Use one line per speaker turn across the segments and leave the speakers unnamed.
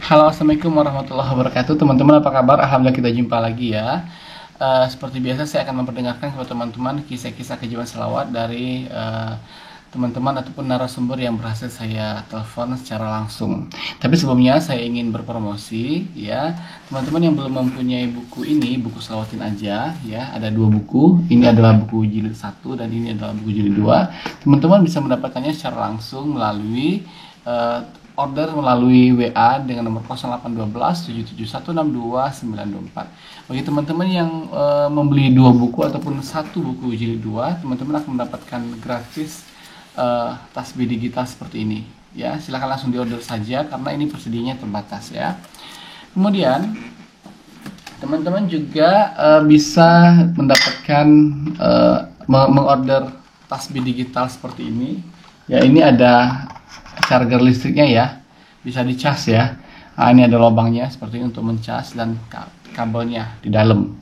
Halo, assalamualaikum warahmatullahi wabarakatuh. Teman-teman, apa kabar? Alhamdulillah kita jumpa lagi ya. Seperti biasa, saya akan memperdengarkan kepada teman-teman kisah-kisah kejiwaan selawat dari teman-teman ataupun narasumber yang berhasil saya telepon secara langsung. Tapi sebelumnya saya ingin berpromosi ya, teman-teman yang belum mempunyai buku ini, buku selawatin aja ya. Ada dua buku. Ini adalah buku jilid 1 dan ini adalah buku jilid 2. Teman-teman bisa mendapatkannya secara langsung melalui order melalui WA dengan nomor 0812 77162 924. Bagi teman-teman yang membeli dua buku ataupun satu buku jilid 2, teman-teman akan mendapatkan gratis tasbih digital seperti ini. Ya, silakan langsung diorder saja karena ini persediaannya terbatas ya. Kemudian teman-teman juga bisa mendapatkan mengorder tasbih digital seperti ini. Ya, ini ada charger listriknya ya, bisa dicas ya. Nah, ini ada lubangnya seperti ini untuk mencas dan kabelnya di dalam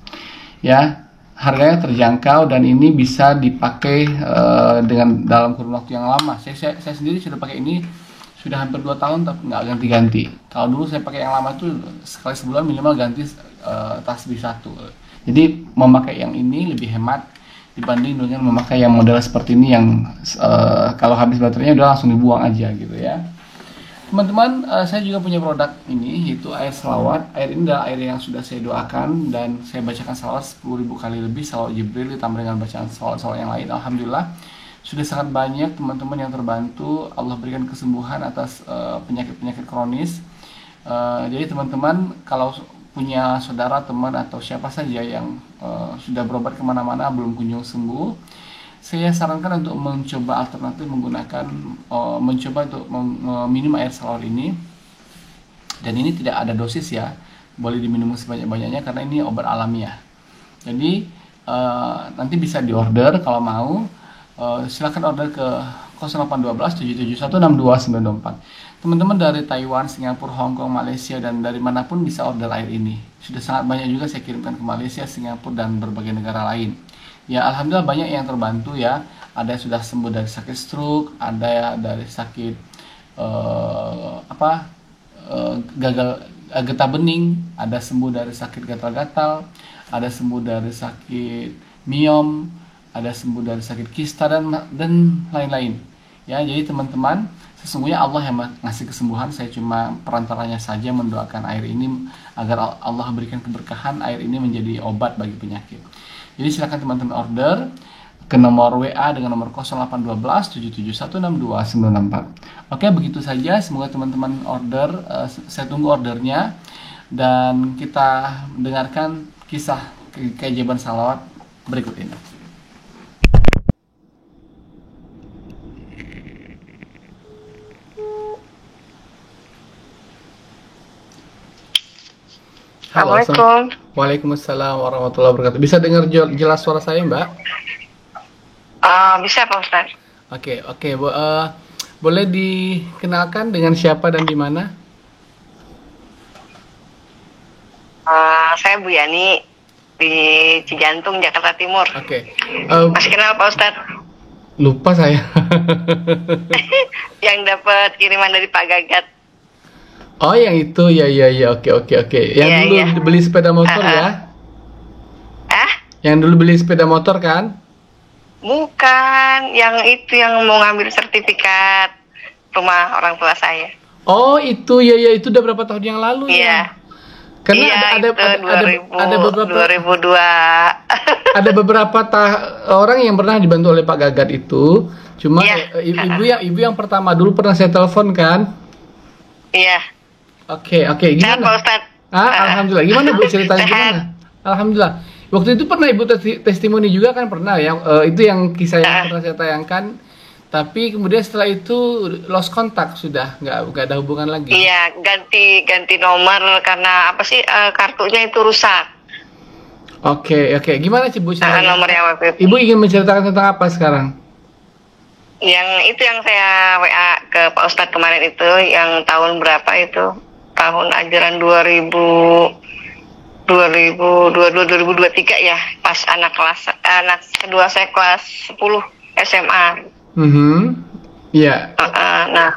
ya. Harganya terjangkau dan ini bisa dipakai dengan dalam kurun waktu yang lama. Saya sendiri sudah pakai ini sudah hampir 2 tahun tapi nggak ganti-ganti. Kalau dulu saya pakai yang lama itu sekali sebulan minimal ganti tasbih satu. Jadi memakai yang ini lebih hemat dibanding dengan memakai yang model seperti ini yang kalau habis baterainya udah langsung dibuang aja gitu ya. Teman-teman, saya juga punya produk ini yaitu air selawat. Air ini adalah air yang sudah saya doakan dan saya bacakan selawat 10.000 kali lebih, selawat Jibril ditambah dengan bacaan selawat yang lain. Alhamdulillah sudah sangat banyak teman-teman yang terbantu. Allah berikan kesembuhan atas penyakit-penyakit kronis. Jadi teman-teman kalau punya saudara, teman, atau siapa saja yang sudah berobat kemana-mana belum kunjung sembuh, saya sarankan untuk mencoba alternatif menggunakan mencoba untuk minum air selawat ini. Dan ini tidak ada dosis ya, boleh diminum sebanyak-banyaknya karena ini obat alamiah. Jadi nanti bisa diorder kalau mau. Silakan order ke 0812 771 62924. Teman-teman dari Taiwan, Singapura, Hong Kong, Malaysia, dan dari manapun bisa order air ini. Sudah sangat banyak juga saya kirimkan ke Malaysia, Singapura, dan berbagai negara lain. Ya, alhamdulillah banyak yang terbantu ya. Ada yang sudah sembuh dari sakit stroke, ada dari sakit gagal getah bening, ada sembuh dari sakit gatal-gatal, ada sembuh dari sakit miom, ada sembuh dari sakit kista dan lain-lain. Ya, jadi teman-teman, sesungguhnya Allah yang ngasih kesembuhan, saya cuma perantaranya saja mendoakan air ini agar Allah berikan keberkahan air ini menjadi obat bagi penyakit. Jadi silakan teman-teman order ke nomor WA dengan nomor 0812 77162 964. Oke, begitu saja. Semoga teman-teman order, saya tunggu ordernya dan kita mendengarkan kisah keajaiban salawat berikut ini. Halo,
Assalamualaikum.
Waalaikumsalam warahmatullahi wabarakatuh. Bisa dengar jelas suara saya, Mbak?
Bisa Pak Ustaz.
Oke. Boleh dikenalkan dengan siapa dan di mana?
Saya Bu Yani di Cijantung, Jakarta Timur.
Oke.
Masih kenal Pak Ustaz?
Lupa saya.
Yang dapat kiriman dari Pak Gagat.
Oh, yang itu ya. Oke. Yang
Iya,
dulu
iya.
beli sepeda motor ya? Yang dulu beli sepeda motor kan?
Bukan, yang itu yang mau ngambil sertifikat rumah orang tua saya.
Oh, itu ya, itu udah berapa tahun yang lalu ya?
Iya.
Karena
Iya,
ada beberapa
2002.
ada beberapa orang yang pernah dibantu oleh Pak Gagat itu. Cuma
Iya.
ibu yang pertama dulu pernah saya telepon kan?
Iya.
Oke,
Sehat Pak
gimana?
Ustaz.
Alhamdulillah. Gimana Bu ceritanya
Sehat.
gimana? Alhamdulillah. Waktu itu pernah Ibu testimoni juga kan pernah ya? Itu yang kisah yang pernah saya tayangkan. Tapi kemudian setelah itu lost contact sudah nggak ada hubungan lagi.
Iya, ganti nomor karena apa sih kartunya itu rusak.
Oke. Gimana sih Bu caranya?
Nomor yang waktu itu.
Ibu ingin menceritakan tentang apa sekarang?
Yang itu yang saya WA ke Pak Ustadz kemarin itu, yang tahun berapa itu? Tahun ajaran 2023 ya, pas anak kedua saya kelas 10 SMA.
Iya.
Nah,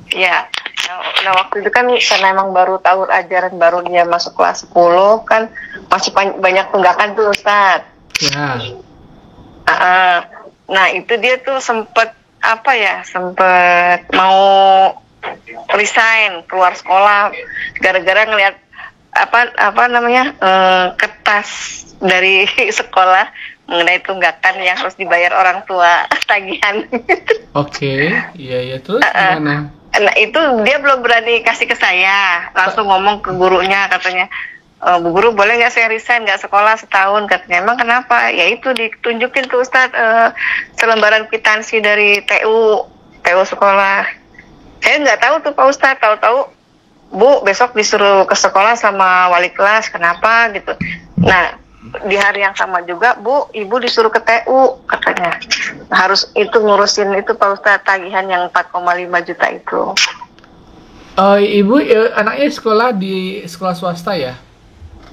ya Nah, waktu itu kan karena emang baru tahun ajaran baru dia masuk kelas 10 kan masih banyak tunggakan tuh Ustadz.
Ya.
Nah itu dia tuh sempet mau resign keluar sekolah gara-gara ngelihat kertas dari sekolah mengenai tunggakan yang harus dibayar orang tua tagihan.
Oke, iya terus gimana?
Nah itu dia belum berani kasih ke saya, langsung ngomong ke gurunya katanya, Bu Guru boleh nggak saya resign nggak sekolah setahun, katanya. Emang kenapa? Ya itu ditunjukin tuh Ustadz selembaran kwitansi dari TU sekolah. Saya nggak tahu tuh Pak Ustadz, tahu-tahu Bu besok disuruh ke sekolah sama wali kelas, kenapa gitu. Nah di hari yang sama juga Bu, Ibu disuruh ke TU katanya. Harus itu ngurusin itu Pak Ustadz tagihan yang 4,5 juta itu.
Ibu anaknya sekolah di sekolah swasta ya?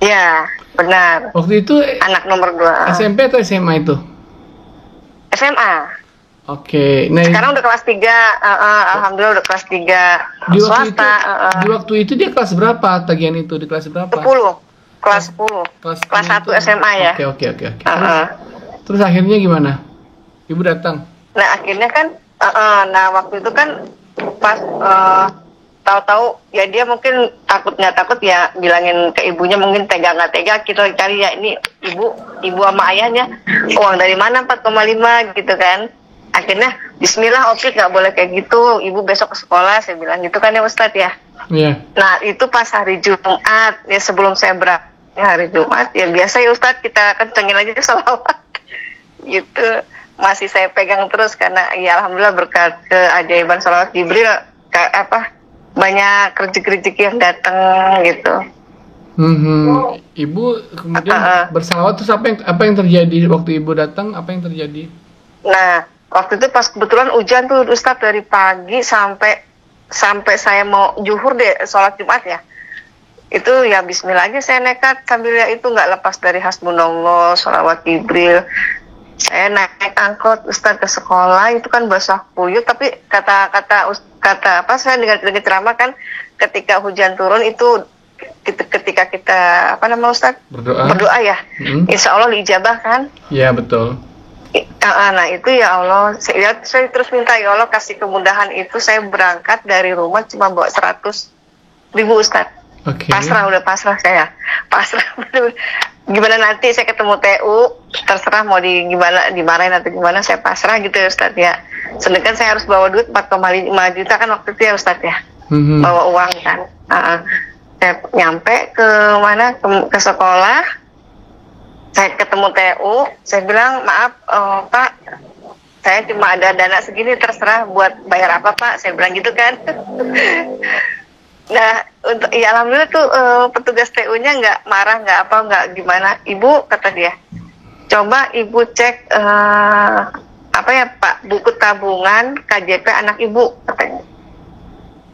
Ya, benar.
Waktu itu
anak nomor 2.
SMP atau SMA itu?
SMA.
Oke. Nah,
sekarang udah kelas 3. Alhamdulillah udah kelas 3
di waktu
swasta.
Di waktu itu dia kelas berapa tagihan itu? Di kelas berapa?
10. Kelas 10. Kelas 1 SMA ya.
Oke. Terus akhirnya gimana? Ibu datang?
Nah, akhirnya kan waktu itu kan pas tahu-tahu ya dia mungkin takut nggak takut ya bilangin ke ibunya, mungkin tega nggak tega kita cari ya ini ibu sama ayahnya uang dari mana 4,5 gitu kan. Akhirnya bismillah oke nggak boleh kayak gitu, ibu besok ke sekolah saya bilang gitu kan ya Ustadz ya.
Iya.
Nah itu pas hari Jumat ya, sebelum saya berangkat hari Jumat ya biasa ya Ustadz kita kencengin aja sholawat gitu, masih saya pegang terus karena ya alhamdulillah berkat keajaiban sholawat Jibril banyak rezeki yang datang gitu.
Ibu kemudian bersalawat, terus apa yang terjadi waktu ibu datang? Apa yang terjadi?
Nah waktu itu pas kebetulan hujan tuh Ustadz dari pagi sampai saya mau zuhur deh sholat Jumat ya. Itu ya bismillah aja saya nekat sambil ya itu nggak lepas dari hasbunallah sholawat Jibril. Saya naik angkot Ustadz ke sekolah, itu kan basah kuyup, tapi kata saya dengar ceramah kan ketika hujan turun itu ketika kita Ustadz berdoa ya, insya Allah diijabah kan? Iya
betul.
Nah itu ya Allah, saya terus minta ya Allah kasih kemudahan itu, saya berangkat dari rumah cuma bawa 100.000 Ustadz.
Okay.
Udah pasrah saya. Gimana nanti saya ketemu TU, terserah mau dimarahin atau gimana, saya pasrah gitu ya Ustadz ya. Sedangkan saya harus bawa duit 4,5 juta kan waktu itu ya Ustadz ya. Bawa uang kan. Saya nyampe ke sekolah, saya ketemu TU, saya bilang maaf Pak, saya cuma ada dana segini, terserah buat bayar apa Pak, saya bilang gitu kan. Nah, alhamdulillah tuh petugas TU-nya nggak marah, nggak gimana. Ibu, kata dia, coba ibu cek Pak, buku tabungan KJP anak ibu, katanya.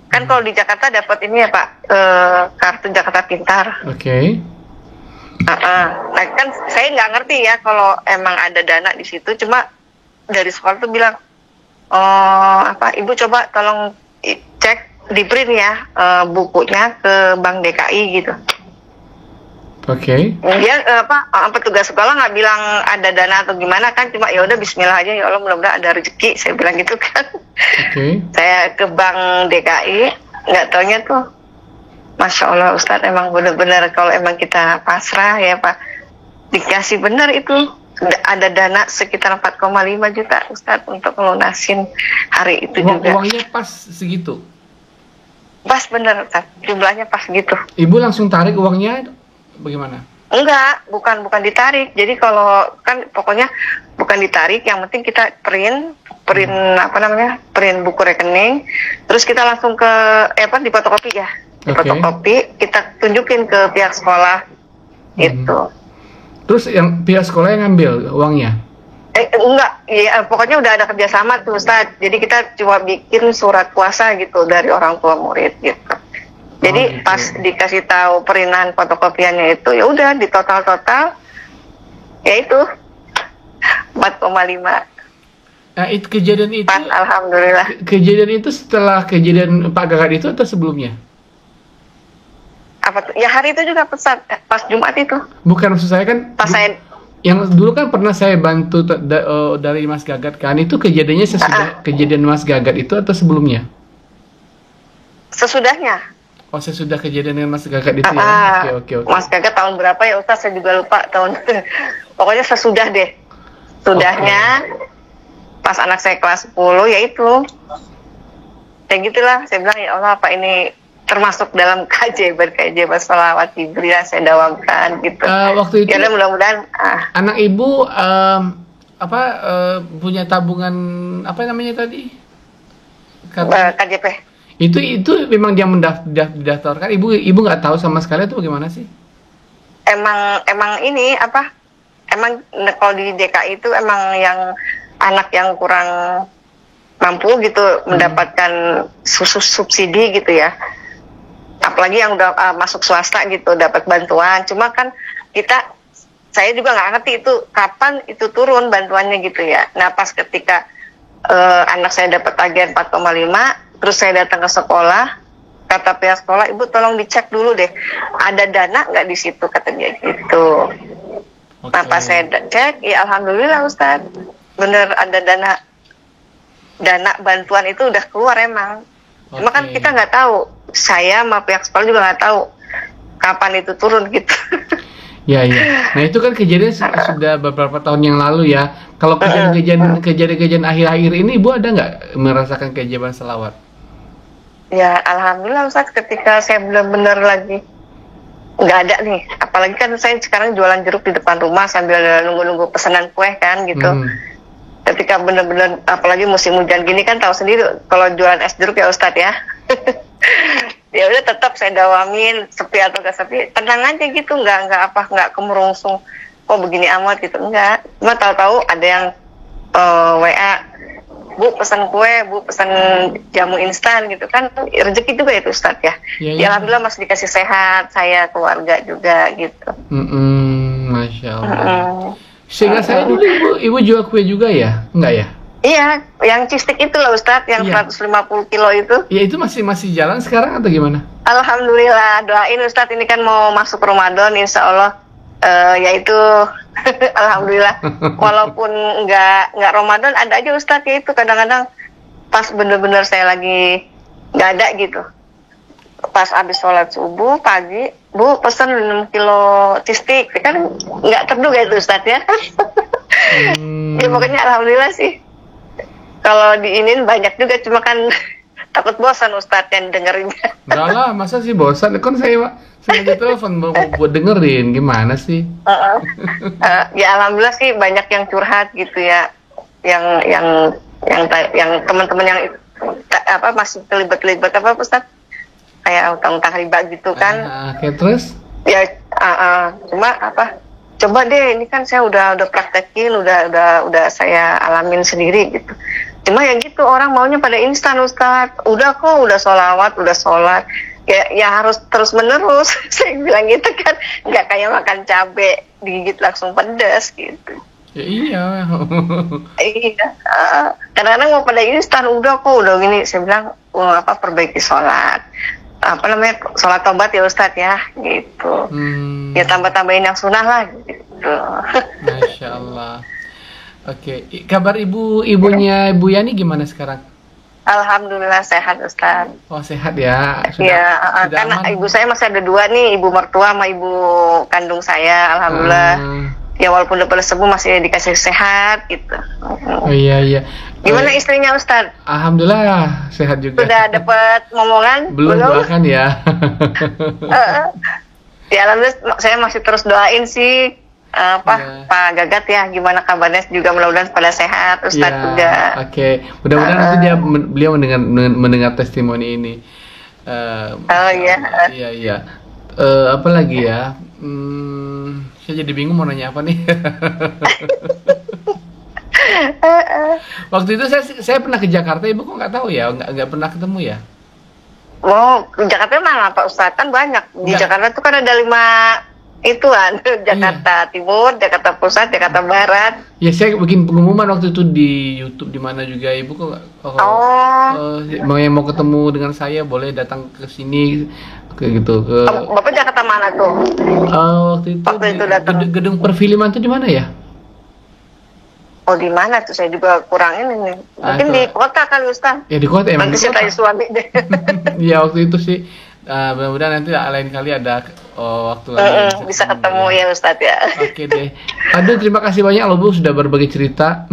Kan kalau di Jakarta dapat ini ya Pak, kartu Jakarta Pintar.
Oke.
Nah kan saya nggak ngerti ya kalau emang ada dana di situ, cuma dari sekolah tuh bilang, ibu coba tolong cek di print ya bukunya ke Bank DKI gitu.
Oke.
Dia petugas sekolah nggak bilang ada dana atau gimana kan, cuma ya udah bismillah aja ya Allah mudah-mudahan ada rezeki, saya bilang gitu kan. Oke. Saya ke Bank DKI, nggak taunya tuh, Masya Allah Ustadz emang benar-benar kalau emang kita pasrah ya Pak, dikasih benar itu. Ada dana sekitar 4,5 juta Ustadz untuk melunasin hari itu juga.
Uangnya pas segitu?
Pas bener Ustadz, jumlahnya pas gitu.
Ibu langsung tarik uangnya bagaimana?
Enggak, bukan ditarik. Jadi kalau kan pokoknya bukan ditarik, yang penting kita print buku rekening, terus kita langsung ke difotokopi ya. Fotokopi, kita tunjukin ke pihak sekolah itu.
Terus yang pihak sekolah yang ngambil uangnya?
Enggak, ya pokoknya udah ada kerjasama tuh Ustadz. Jadi kita cuma bikin surat kuasa gitu dari orang tua murid gitu. Jadi pas dikasih tahu perintahan fotokopiannya itu, ya udah di total ya itu 4,5.
Nah, itu kejadian itu
Pas alhamdulillah.
kejadian itu setelah kejadian Pak Gagat itu atau sebelumnya?
Apa tuh? Ya hari itu juga pas Jumat itu.
Bukan, maksud saya kan
Pas saya
yang dulu kan pernah saya bantu dari Mas Gagat kan, itu kejadiannya sesudah kejadian Mas Gagat itu atau sebelumnya?
sesudahnya.
Oh, sesudah kejadian dengan Mas Gagat itu ya. Oke.
Mas Gagat tahun berapa ya Ustaz? Saya juga lupa tahun. Pokoknya sesudah deh. Sudahnya pas anak saya kelas 10 ya itu. Kayak gitulah, saya bilang ya Allah, apa ini termasuk dalam keajaiban sholawat Jibril saya dawamkan gitu.
Waktu itu
Ya mudah-mudahan
anak ibu punya tabungan apa namanya tadi?
KJP.
Itu memang dia mendaftarkan. Ibu nggak tahu sama sekali itu bagaimana sih?
Emang ini apa? Emang kalau di DKI itu emang yang anak yang kurang mampu gitu mendapatkan subsidi gitu ya. Apalagi yang udah masuk swasta gitu dapat bantuan. Cuma kan saya juga nggak ngerti itu kapan itu turun bantuannya gitu ya. Nah pas ketika anak saya dapat tagihan 4,5, terus saya datang ke sekolah, kata pihak sekolah, ibu tolong dicek dulu deh, ada dana nggak di situ, kata dia gitu.
Okay.
Nah pas saya cek, ya alhamdulillah Ustadz, bener ada dana bantuan itu udah keluar emang. Cuma kan kita nggak tahu, saya sama pihak sekolah juga nggak tahu kapan itu turun gitu.
Ya. Nah itu kan kejadian sudah beberapa tahun yang lalu ya. Kalau kejadian akhir-akhir ini, Ibu ada nggak merasakan keajaiban selawat?
Ya alhamdulillah Ustaz, ketika saya benar-benar lagi nggak ada nih. Apalagi kan saya sekarang jualan jeruk di depan rumah sambil nunggu-nunggu pesanan kue kan gitu. Ketika benar-benar, apalagi musim hujan gini kan tahu sendiri kalau jualan es jeruk ya Ustaz ya. Ya udah tetap saya dawamin, sepi atau gak sepi, tenang aja gitu, nggak kemerungsung, kok begini amat gitu, enggak. Cuma tahu-tahu ada yang WA, Bu pesan kue, Bu pesan jamu instan gitu kan, rezeki juga itu Ustaz ya. Ya alhamdulillah masih dikasih sehat, saya keluarga juga gitu.
Masya Allah. Sehingga saya dulu ibu jual kue juga ya, enggak ya?
Iya, yang cistik itu loh Ustadz, yang 150 kilo itu.
Ya itu masih jalan sekarang atau gimana?
Alhamdulillah, doain Ustadz, ini kan mau masuk Ramadan, insya Allah, yaitu alhamdulillah, walaupun nggak Ramadan ada aja Ustadz, ya itu kadang-kadang pas bener-bener saya lagi nggak ada gitu. Pas habis sholat subuh pagi, Bu pesan 6 kilo cistik, kan nggak terduga itu Ustadz ya. Ya pokoknya alhamdulillah sih. Kalau diinin banyak juga, cuma kan takut bosan Ustadz yang dengerinnya.
Enggak lah, masa sih bosan? Kan saya sengaja telepon buat dengerin, gimana sih?
Ya alhamdulillah sih banyak yang curhat gitu ya, yang teman-teman yang masih terlibat apa Ustadz? Kayak utang-utang riba gitu kan.
Oke, terus?
Ya, cuma coba deh, ini kan saya udah praktekin, udah saya alamin sendiri gitu. Cuma ya gitu, orang maunya pada instan Ustadz. Udah sholawat, udah sholat. Ya harus terus menerus. Saya bilang gitu kan, nggak kayak makan cabai digigit langsung pedas gitu.
Ya iya.
Iya. Kadang-kadang mau pada instan, udah gini. Saya bilang, perbaiki sholat. Sholat tobat ya Ustadz ya, gitu. Ya tambah-tambahin yang sunnah lah, gitu.
Masya Allah. Oke, kabar ibunya Ibu Yani gimana sekarang?
Alhamdulillah sehat Ustadz.
Oh sehat ya.
Sudah karena aman. Ibu saya masih ada 2 nih, ibu mertua sama ibu kandung saya, alhamdulillah. Ya walaupun udah pada sembuh masih dikasih sehat gitu.
Oh iya.
Gimana istrinya Ustadz?
Alhamdulillah sehat juga.
Sudah dapat ngomongan?
Belum doakan ya.
Ya alhamdulillah saya masih terus doain sih. Pak Gagat ya, gimana kabarnya juga, mudah-mudahan pada sehat Ustadz juga.
Oke. Mudah-mudahan nanti beliau mendengar testimoni ini. Iya. Apa lagi ya? Saya jadi bingung mau nanya apa nih. Waktu itu saya pernah ke Jakarta, Ibu kok nggak tahu ya? Nggak pernah ketemu ya?
Oh, Jakarta mana Pak Ustadz? Kan banyak. Di Jakarta tuh kan ada ituan Jakarta Timur, Jakarta Pusat, Jakarta Barat.
Ya saya bikin pengumuman waktu itu di YouTube di mana juga ibu kok mau ketemu dengan saya boleh datang ke sini kayak gitu ke.
Bapak Jakarta mana tuh?
Waktu itu datang. Gedung perfilman itu di mana ya?
Oh di mana tuh saya juga kurang ini nih. Mungkin di kota kali Ustaz.
Ya di kota emang.
Nanti saya tanya suami deh.
Ya waktu itu sih. Mudah-mudahan nanti lain kali ada waktu lagi
bisa ketemu ya Ustadz ya.
Oke deh. Aduh terima kasih banyak loh Bu sudah berbagi cerita.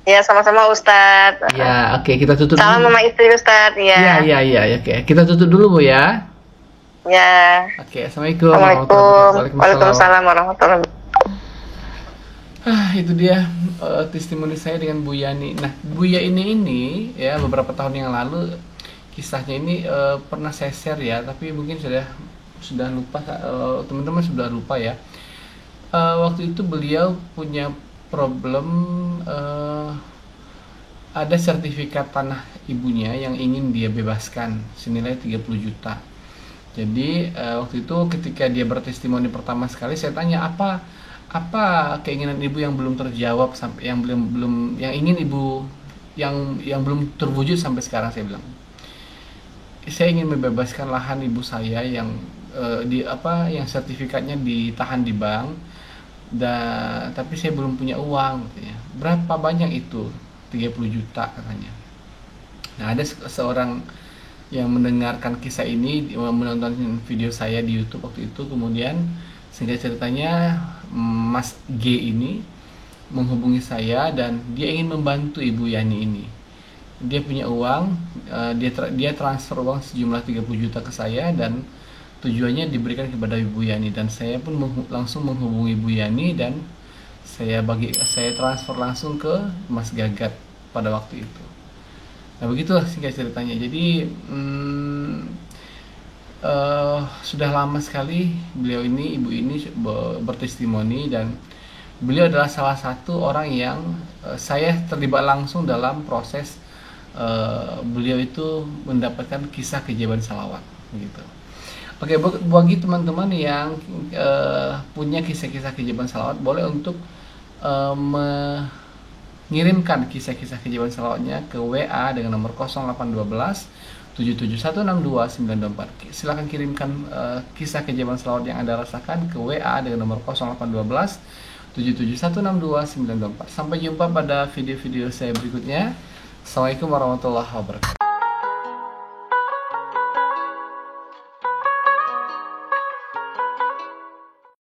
Ya sama-sama Ustadz.
Ya oke kita tutup.
Salam
dulu.
mama istri Ustadz ya.
Ya oke kita tutup dulu Bu ya.
Ya.
Oke assalamualaikum.
Waalaikumsalam warahmatullahi wabarakatuh.
Itu dia testimoni saya dengan Bu Yani. Nah Bu Yani ini ya beberapa tahun yang lalu kisahnya ini pernah saya share ya, tapi mungkin sudah lupa teman-teman sudah lupa ya. Waktu itu beliau punya problem ada sertifikat tanah ibunya yang ingin dia bebaskan senilai 30 juta. Jadi waktu itu ketika dia bertestimoni pertama sekali saya tanya apa keinginan ibu yang belum terjawab sampai yang ingin ibu yang belum terwujud sampai sekarang. Saya bilang saya ingin membebaskan lahan ibu saya yang yang sertifikatnya ditahan di bank tapi saya belum punya uang katanya. Berapa banyak itu? 30 juta katanya. Nah, ada seorang yang mendengarkan kisah ini menonton video saya di YouTube waktu itu, kemudian sehingga ceritanya Mas G ini menghubungi saya dan dia ingin membantu Ibu Yani ini. Dia punya uang, dia transfer uang sejumlah 30 juta ke saya dan tujuannya diberikan kepada Ibu Yani, dan saya pun langsung menghubungi Ibu Yani dan saya transfer langsung ke Mas Gagat pada waktu itu. Nah begitulah singkat ceritanya. Jadi sudah lama sekali beliau ini, ibu ini bertestimoni, dan beliau adalah salah satu orang yang saya terlibat langsung dalam proses beliau itu mendapatkan kisah keajaiban salawat gitu. Oke, bagi teman-teman yang punya kisah-kisah keajaiban salawat, boleh untuk mengirimkan kisah-kisah keajaiban salawatnya ke WA dengan nomor 0812 7716294. Silakan kirimkan kisah keajaiban salawat yang Anda rasakan ke WA dengan nomor 0812 7716294. Sampai jumpa pada video-video saya berikutnya. Assalamualaikum warahmatullahi wabarakatuh.